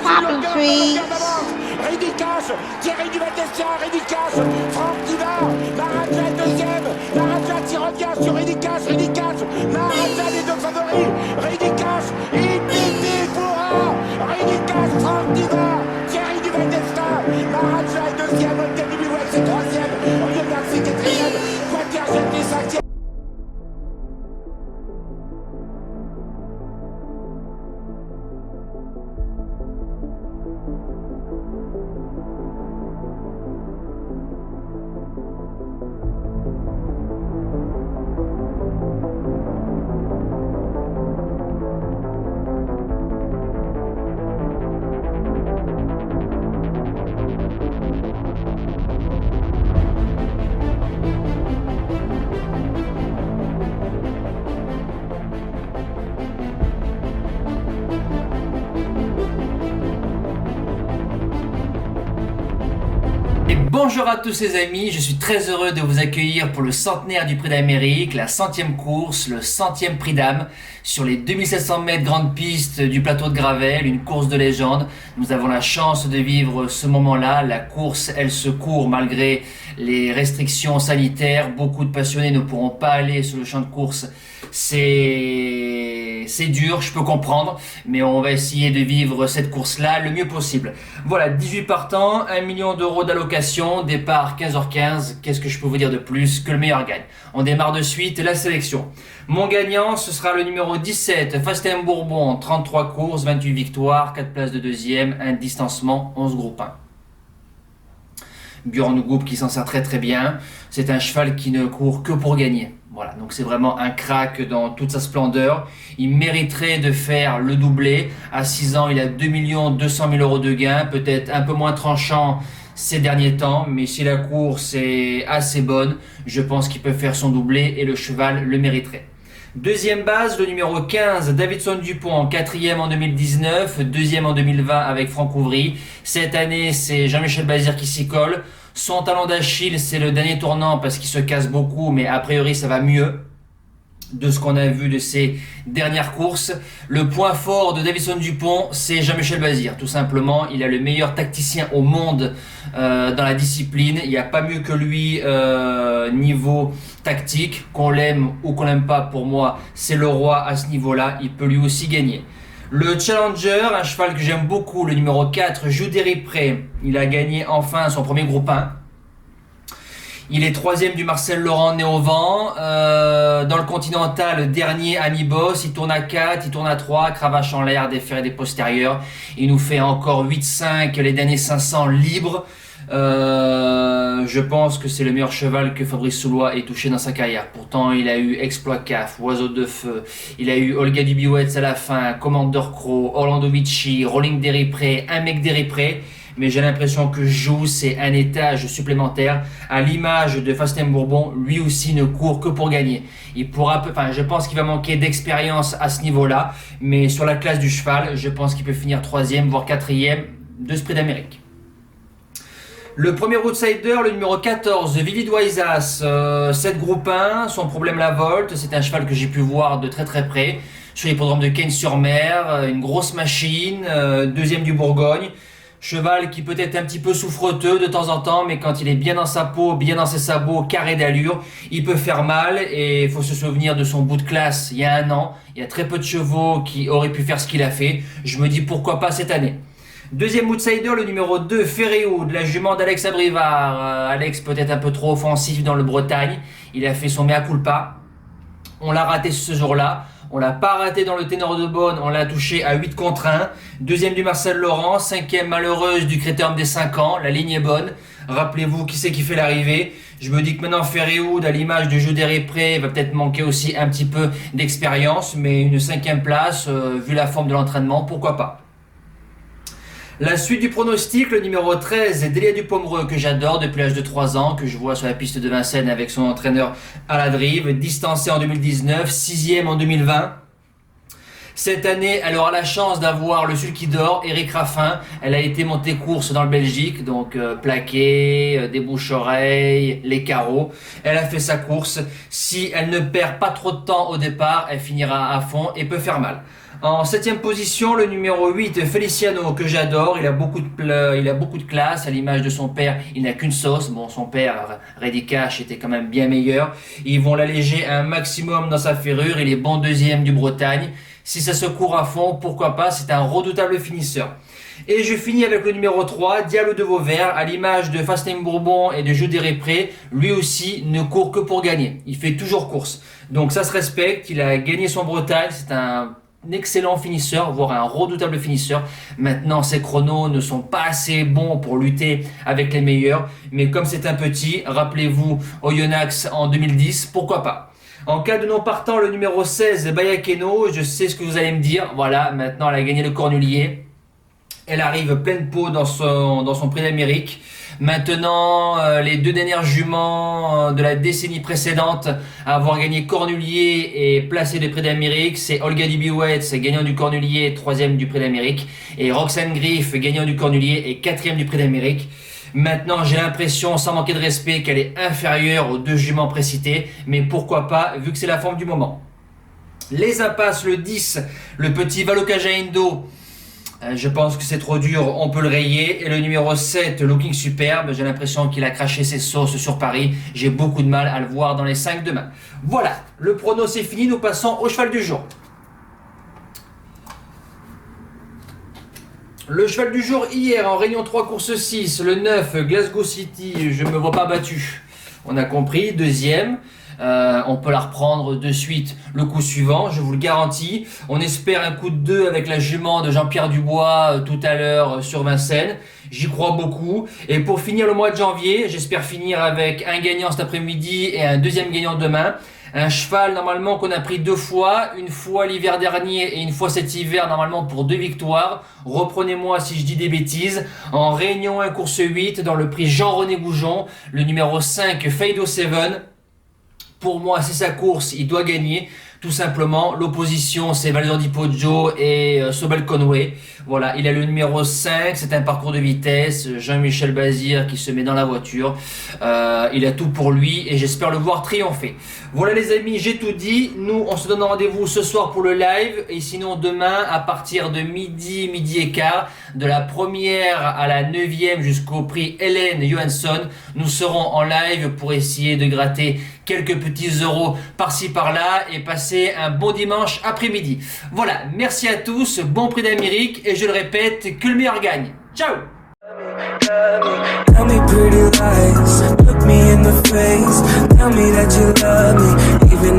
Poppy trees. Ridicache, Thierry Duval-Destia, Ridicache, Franck Diva, Maharaja deuxième, Maharaja qui revient sur Ridicache, Maharaja les deux favoris, Ridicache, Infinity Foura, Ridicache, Franck Diva, Thierry Duval-Destia, Maharaja est deuxième, Olga Dubiwell c'est troisième, Olivier Garcia quatrième, Quater Jetty cinquième. Bonjour à tous les amis, je suis très heureux de vous accueillir pour le centenaire du Prix d'Amérique, la 100e course, le 100e Prix d'Am sur les 2700 mètres grande piste du plateau de Gravel, une course de légende. Nous avons la chance de vivre ce moment-là, la course elle se court malgré les restrictions sanitaires, beaucoup de passionnés ne pourront pas aller sur le champ de course, c'est dur, je peux comprendre, mais on va essayer de vivre cette course-là le mieux possible. Voilà, 18 partants, 1 million d'euros d'allocation, départ 15h15, qu'est-ce que je peux vous dire de plus que le meilleur gagne. On démarre de suite la sélection. Mon gagnant, ce sera le numéro 17, Fastem Bourbon, 33 courses, 28 victoires, 4 places de deuxième, 1 distancement, 11 groupes 1. Björn Goop qui s'en sert très très bien, c'est un cheval qui ne court que pour gagner. Voilà, donc c'est vraiment un crack dans toute sa splendeur. Il mériterait de faire le doublé. À 6 ans, il a 2 200 000 euros de gains, peut-être un peu moins tranchant ces derniers temps, mais si la course est assez bonne, je pense qu'il peut faire son doublé et le cheval le mériterait. Deuxième base, le numéro 15, Davidson Dupont, 4e en 2019, 2e en 2020 avec Franck Ouvry. Cette année, c'est Jean-Michel Bazir qui s'y colle. Son talon d'Achille, c'est le dernier tournant parce qu'il se casse beaucoup, mais a priori, ça va mieux de ce qu'on a vu de ses dernières courses. Le point fort de Davidson Dupont, c'est Jean-Michel Bazir. Tout simplement, il a le meilleur tacticien au monde dans la discipline. Il n'y a pas mieux que lui niveau tactique. Qu'on l'aime ou qu'on l'aime pas, pour moi, c'est le roi à ce niveau-là. Il peut lui aussi gagner. Le Challenger, un cheval que j'aime beaucoup, le numéro 4, Judery Pré. Il a gagné enfin son premier groupe 1. Il est 3e du Marcel Laurent Néovent. Dans le Continental, dernier à mi-boss. Il tourne à 4, il tourne à 3, cravache en l'air, des fers et des postérieurs. Il nous fait encore 8-5 les derniers 500 libres. Je pense que c'est le meilleur cheval que Fabrice Soulois ait touché dans sa carrière. Pourtant, il a eu Exploit CAF, Oiseau de Feu, il a eu Olga Dubiwetz à la fin, Commander Crow, Orlando Vici, Rolling Deripré, un mec Deripré. Mais j'ai l'impression que Joux, c'est un étage supplémentaire. À l'image de Fastem Bourbon, lui aussi ne court que pour gagner. Il pourra, je pense qu'il va manquer d'expérience à ce niveau-là. Mais sur la classe du cheval, je pense qu'il peut finir 3e, voire 4e de ce Prix d'Amérique. Le premier outsider, le numéro 14, Vivid Waisas, 7 groupe 1, son problème la volte, c'est un cheval que j'ai pu voir de très très près, sur l'hippodrome de Cagnes-sur-Mer, une grosse machine, 2e du Bourgogne, cheval qui peut être un petit peu souffreteux de temps en temps, mais quand il est bien dans sa peau, bien dans ses sabots, carré d'allure, il peut faire mal, et il faut se souvenir de son bout de classe il y a 1 an, il y a très peu de chevaux qui auraient pu faire ce qu'il a fait, je me dis pourquoi pas cette année. Deuxième outsider, le numéro 2, Ferréou, de la jument d'Alex Abrivard. Alex peut-être un peu trop offensif dans le Bretagne. Il a fait son mea culpa. On l'a raté ce jour-là. On l'a pas raté dans le Ténor de Beaune. On l'a touché à 8 contre 1. Deuxième du Marcel Laurent. 5e malheureuse du Critérium des 5 ans. La ligne est bonne. Rappelez-vous qui c'est qui fait l'arrivée. Je me dis que maintenant Ferréou, à l'image de Judery Pré, va peut-être manquer aussi un petit peu d'expérience. Mais une 5e place, vu la forme de l'entraînement, pourquoi pas. La suite du pronostic, le numéro 13, Delia Dupomereux, que j'adore depuis l'âge de 3 ans, que je vois sur la piste de Vincennes avec son entraîneur à la drive, distancé en 2019, 6e en 2020. Cette année, elle aura la chance d'avoir le Sulky d'or, Eric Raffin. Elle a été montée course dans le Belgique, donc plaqué, des bouches-oreilles, les carreaux. Elle a fait sa course. Si elle ne perd pas trop de temps au départ, elle finira à fond et peut faire mal. En 7e position, le numéro 8, Feliciano, que j'adore. Il a beaucoup de classe, à l'image de son père. Il n'a qu'une sauce. Bon, son père, Reddy Cash, était quand même bien meilleur. Ils vont l'alléger un maximum dans sa ferrure. Il est bon deuxième du Bretagne. Si ça se court à fond, pourquoi pas, c'est un redoutable finisseur. Et je finis avec le numéro 3, Diable de Vauvert, à l'image de Fast Name Bourbon et de Jules Répré. Lui aussi ne court que pour gagner. Il fait toujours course. Donc ça se respecte. Il a gagné son Bretagne. C'est un excellent finisseur, voire un redoutable finisseur. Maintenant, ses chronos ne sont pas assez bons pour lutter avec les meilleurs. Mais comme c'est un petit, rappelez-vous Oyonnax en 2010, pourquoi pas. En cas de non partant, le numéro 16, Bayakeno, je sais ce que vous allez me dire. Voilà, maintenant elle a gagné le Cornulier. Elle arrive pleine peau dans son prix d'Amérique. Maintenant, les 2 dernières juments de la décennie précédente à avoir gagné Cornulier et placé le prix d'Amérique, c'est Olga Dibiwetz, gagnant du Cornulier, 3e du prix d'Amérique, et Roxane Griff, gagnant du Cornulier et 4e du prix d'Amérique. Maintenant, j'ai l'impression, sans manquer de respect, qu'elle est inférieure aux 2 juments précités, mais pourquoi pas, vu que c'est la forme du moment. Les impasses, le 10, le petit Valokaja Indo, je pense que c'est trop dur, on peut le rayer. Et le numéro 7, Looking Superbe, j'ai l'impression qu'il a craché ses sauces sur Paris. J'ai beaucoup de mal à le voir dans les 5 demain. Voilà, le prono c'est fini, nous passons au cheval du jour. Le cheval du jour hier en Réunion 3 course 6, le 9 Glasgow City, je me vois pas battu. On a compris, deuxième. On peut la reprendre de suite le coup suivant, je vous le garantis. On espère un coup de 2 avec la jument de Jean-Pierre Dubois tout à l'heure sur Vincennes. J'y crois beaucoup. Et pour finir le mois de janvier, j'espère finir avec un gagnant cet après-midi et un deuxième gagnant demain. Un cheval normalement qu'on a pris 2 fois, une fois l'hiver dernier et une fois cet hiver normalement pour 2 victoires. Reprenez-moi si je dis des bêtises. En Réunion 1 course 8 dans le prix Jean-René Goujon, le numéro 5 Fado 7. Pour moi, c'est sa course, il doit gagner. Tout simplement, l'opposition, c'est Valor Di Poggio et Sobel Conway. Voilà, il a le numéro 5, c'est un parcours de vitesse. Jean-Michel Bazir qui se met dans la voiture. Il a tout pour lui et j'espère le voir triompher. Voilà les amis, j'ai tout dit. Nous, on se donne rendez-vous ce soir pour le live. Et sinon, demain, à partir de midi et quart, de la première à la 9e jusqu'au prix Hélène Johansson, nous serons en live pour essayer de gratter quelques petits euros par-ci par-là et passer un bon dimanche après-midi. Voilà, merci à tous, bon prix d'Amérique et je le répète, que le meilleur gagne. Ciao! Tell me pretty lies, look me in the face. Tell me that you love me, even